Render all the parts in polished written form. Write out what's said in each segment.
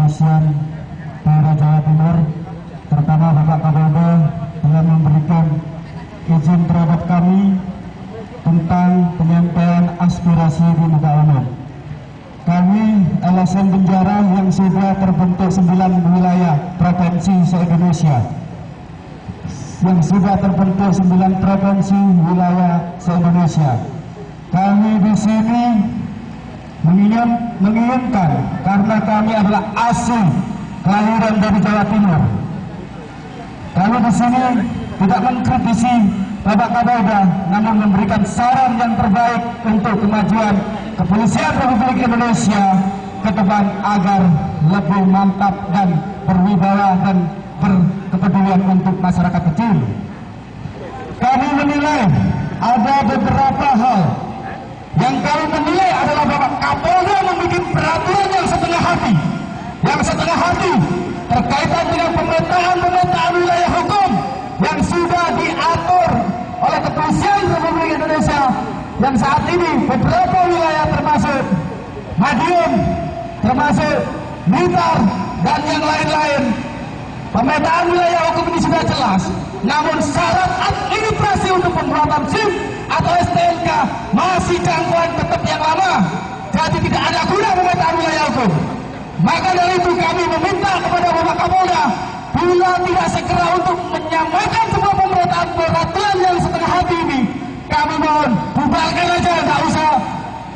kepolisian daerah Jawa Timur, terutama Bapak Kapolda, telah memberikan izin terhadap kami tentang penyampaian aspirasi di muka umum. Kami LSM Benjara yang sudah terbentuk 9 wilayah provinsi se-Indonesia, Kami di sini menginginkan, karena kami adalah asli kelahiran dari Jawa Timur. Kami di sini tidak mengkritisi Bapak Kapolda, namun memberikan saran yang terbaik untuk kemajuan Kepolisian Republik Indonesia ke depan agar lebih mantap dan berwibawa dan berkepedulian untuk masyarakat kecil. Kami menilai ada beberapa hal yang kami menilai adalah Bapak Kapolda membuat peraturan yang setengah hati terkaitan dengan pemetaan wilayah hukum yang sudah diatur oleh Kepolisian Republik Indonesia, yang saat ini beberapa wilayah termasuk Madiun, termasuk Blitar, dan yang lain-lain. Pemetaan wilayah hukum ini sudah jelas, namun syarat administrasi untuk pembuatan SIM atau STNK masih jangkauan tetap yang lama, jadi tidak ada guna pemetaan wilayah hukum. Maka dari itu kami meminta kepada Bapak Kapolda, bila tidak segera untuk menyamakan semua pemetaan peraturan yang setengah hati ini, kami mohon bubarkan aja, tidak usah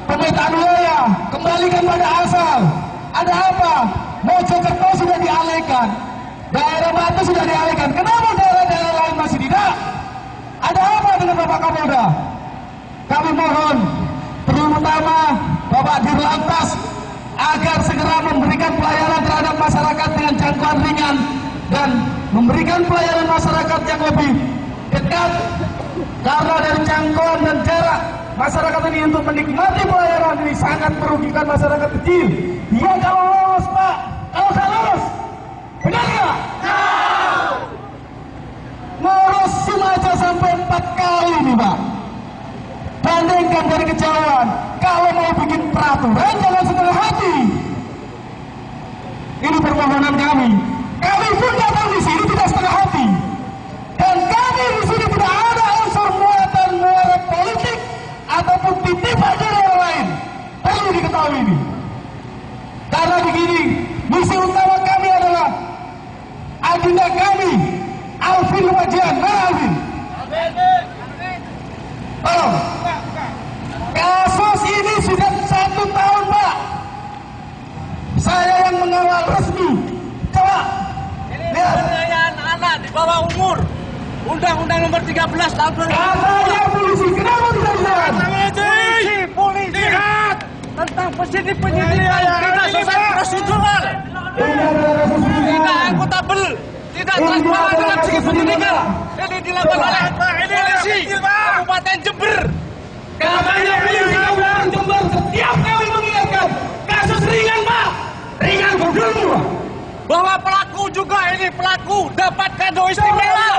pemetaan wilayah, kembalikan pada asal. Ada apa? Mojokerto sudah dialihkan, daerah Batu sudah dialihkan, kenapa daerah-daerah lain masih tidak? Ada apa dengan Bapak Kapolda? Kami mohon terutama Bapak Dirlantas agar segera memberikan pelayanan terhadap masyarakat dengan jangkauan ringan dan memberikan pelayanan masyarakat yang lebih dekat, karena dari jangkauan dan jarak masyarakat ini untuk menikmati pelayanan ini sangat merugikan masyarakat kecil. Dia kalau lolos Pak, kalau saya lolos, benar nggak? Ngurus SIM aja sampai 4 kali nih Pak. Bandingkan dari kejauhan. Kalau mau bikin peraturan jangan setengah hati. Ini permohonan kami. Kami pun datang di sini tidak setengah hati. Dan kami di sini tidak ada unsur muatan politik ataupun titipan dari orang lain. Perlu diketahui ini. Karena begini, misi utama kami adalah agenda kami. Alvin Wajian, mana Alvin? Tolong. Kasus ini sudah 1 tahun Pak. Saya yang mengawal resmi. Coba lihat. Penganiayaan anak di bawah umur. Undang-Undang nomor 13 tahun 2000. Katanya polisi, kenapa tidak dilawan? Polisi. Lihat tentang penyidik-penyidikan tidak sesuai prosedural. Tidak akuntabel. Tidak transparan dalam segi penyidikan. Ini dilakukan oleh polisi Kabupaten Jember. Katanya polisi Kabupaten Jember setiap kali mengingatkan kasus ringan Pak. Ringan bodohmu. Bahwa pelaku juga ini pelaku dapat kado istimewa.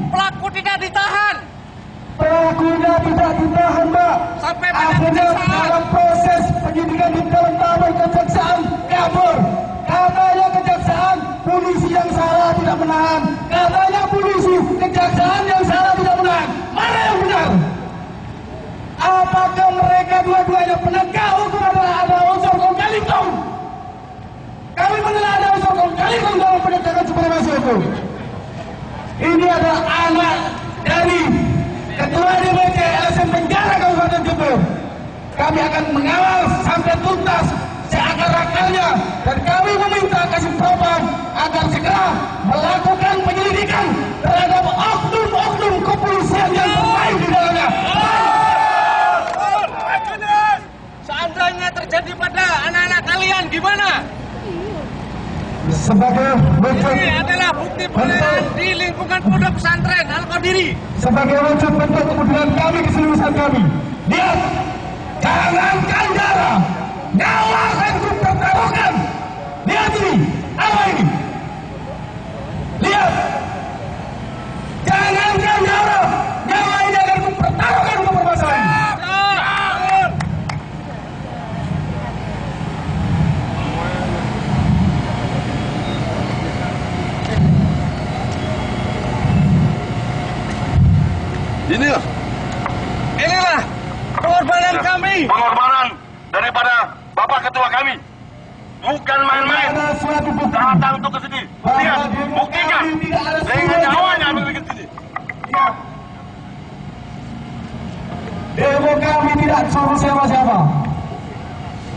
Pelaku tidak ditahan. Pelakunya tidak ditahan Pak. Sampai pada akhirnya dalam proses penyidikan di dalam tahap kejaksaan kabur. Katanya kejaksaan polisi yang salah tidak menahan. Katanya polisi kejaksaan yang salah tidak menahan. Mana yang benar? Apakah mereka dua-duanya penegak hukum adalah ada unsur kong kali kong? Kami menilai ada unsur kong kali kong dalam penegakan supremasi hukum. Ini adalah anak dari Ketua DPC LSM Benjara Kabupaten Jember. Kami akan mengawal sampai tuntas seakar-akarnya, dan kami meminta Kasih Propam agar segera melakukan penyelidikan terhadap oknum-oknum kepolisian yang bermain di dalamnya. Seandainya terjadi pada anak-anak kalian gimana? Sebagai wujud Ini adalah bukti penilaian di lingkungan pondok pesantren Al-Qadiri. sebagai wujud bentuk kepedulian kami, keseriusan kami. Lihat, jangankan darah, nyawa akan kupertaruhkan. Lihat ini, apa ini? Lihat, jangankan darah, nyawa ini akan kupertaruhkan untuk permasalahan ini. suruh siapa-siapa.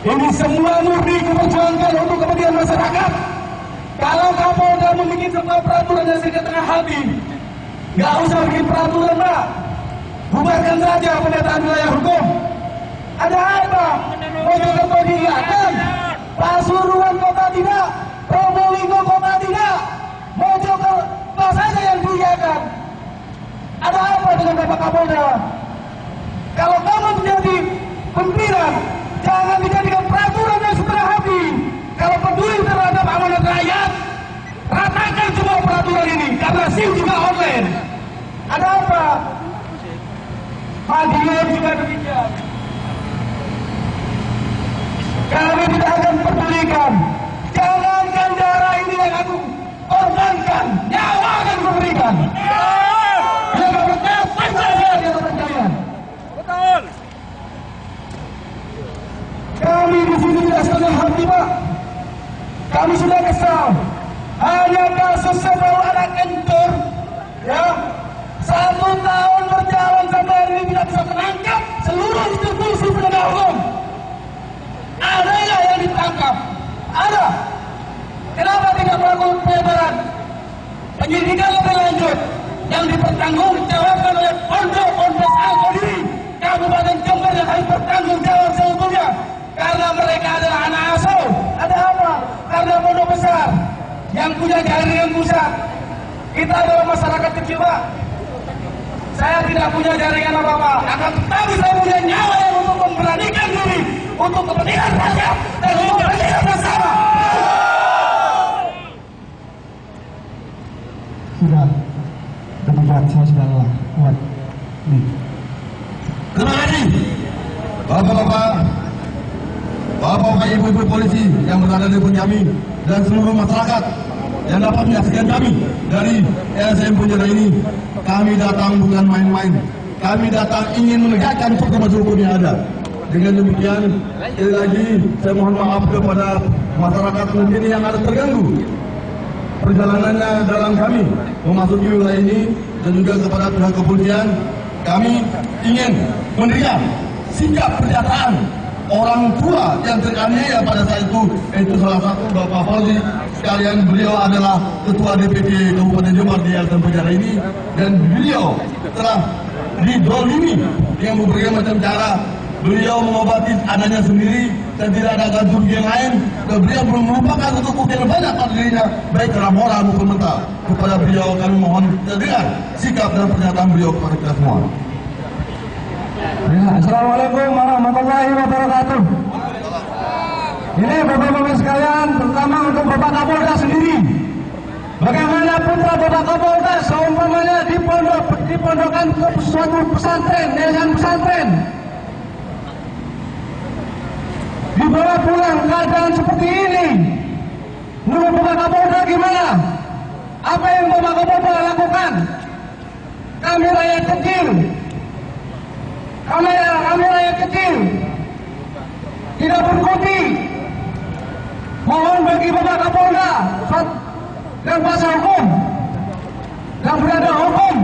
Ini semua murni diperjuangkan untuk kepentingan masyarakat. Kalau Kapolda membuat sebuah peraturan yang di tengah hati, nggak usah bikin peraturan, Pak. Bubarkan saja pemetaan wilayah hukum. Ada apa? Mojokerto diiakan, Pasuruan kota tidak, Probolinggo kota tidak, Mojokerto saja yang diiakan. Ada apa dengan Bapak Kapolda? Kalau kamu menjadi pimpinan, jangan dijadikan peraturan yang setengah hati. Kalau peduli terhadap amanat rakyat, ratakan semua peraturan ini, karena SIM juga online. Ada apa? Madiun juga demikian. Kami tidak akan pedulikan. Jangankan darah ini yang aku korbankan, nyawa akan kuberikan. Yang aku tepat saja di atas kalian. Betul. Kami di sini tidak setengah hati, Pak. Kami sudah kesal. Hanya kasus sebaru anak kencur, ya. 1 tahun berjalan sampai hari ini tidak bisa menangkap seluruh institusi penegak hukum. Ada nggak yang ditangkap? Ada. Kenapa tidak melakukan penyebaran penyidikan lebih lanjut yang dipertanggungjawabkan oleh Pondok Al-Qadiri Kabupaten Jember yang harus bertanggung jawab seutuhnya karena mereka adalah anak asuh. Ada apa? Karena pondok besar yang punya jaringan pusat. Kita adalah masyarakat kecil, Pak. Saya tidak punya jaringan apa-apa, akan tetapi saya punya nyawa yang untuk memberanikan diri untuk kepentingan rakyat dan untuk kepentingan bersama. Sudah, demikian saya sudah kuat. Terima kasih, Bapak-bapak, Ibu-ibu polisi yang berada di depan kami dan seluruh masyarakat yang dapat menyaksikan kami dari LSM Penjara ini. Kami datang bukan main-main. Kami datang ingin menegakkan hukum yang ada. Dengan demikian, sekali lagi saya mohon maaf kepada masyarakat mungkin yang ada terganggu perjalanannya dalam kami memasuki wilayah ini, dan juga kepada pihak kepolisian. Kami ingin memberikan sikap pernyataan orang tua yang teraniaya pada saat itu salah satu Bapak Fauzi sekalian. Beliau adalah Ketua DPD Kabupaten Jember di LSM Penjara ini, dan beliau telah didolimi dengan berbagai macam cara. Beliau mengobati anaknya sendiri dan tidak ada gantung yang lain, dan beliau belum melupakan untuk bukti yang banyak pada dirinya, baik secara moral maupun mental. Kepada beliau kami mohon dengar sikap dan pernyataan beliau kepada kita semua. Ya, Assalamualaikum warahmatullahi wabarakatuh. Ini Bapak-Bapak sekalian, terutama untuk Bapak Kapolda sendiri. Bagaimana putra Bapak Kapolda seumpamanya dipondokan ke suatu pesantren, yayasan pesantren, dibawa pulang keadaan seperti ini, menurut Bapak Kapolda gimana? Apa yang Bapak Kapolda lakukan? Kami rakyat kecil, kami rakyat kecil, tidak berkutik. Mohon bagi Bapak Kapolda dan kuasa hukum yang berada hukum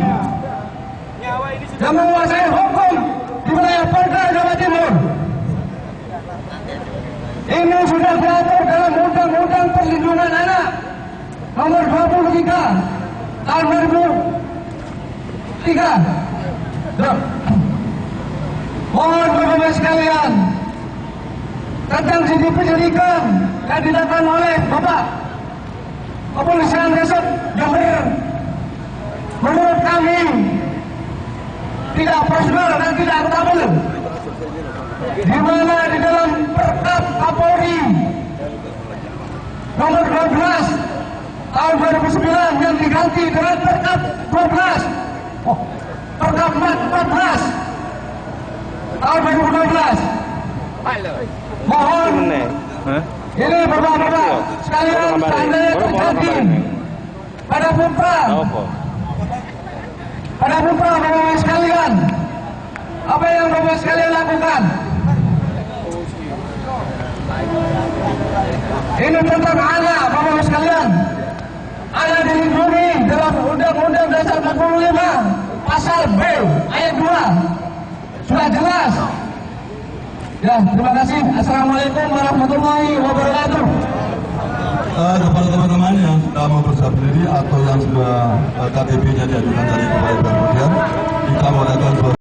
yang menguasai hukum di wilayah Polda Jawa Timur. Ini sudah diatur dalam Undang-Undang Perlindungan Anak nomor 23 tahun 2003. Mohon Bapak-Bapak sekalian, tentang penyelidikan yang dilakukan oleh Bapak Kepolisian Resort Jember, menurut kami tidak prosedur dan tidak akuntabel. Di mana di dalam Perkap Kapolri nomor 12 tahun 2009 yang diganti dengan Perkap 12, Perkap 14 tahun 2012. Mohon ini Bapak-Bapak sekalian, seandainya terjadi pada putra Bapak-Bapak sekalian, apa yang Bapak sekalian lakukan? Ini tentang anak, Bapak-Bapak sekalian. Anak dilindungi dalam Undang-Undang Dasar 45 Pasal B ayat 2. Sudah jelas Ya, terima kasih. Assalamualaikum warahmatullahi wabarakatuh. Kepada teman-teman yang sudah mempersiapkan diri atau yang sudah KTP-nya diajukan tadi kepada kepolisian, kita mengadakan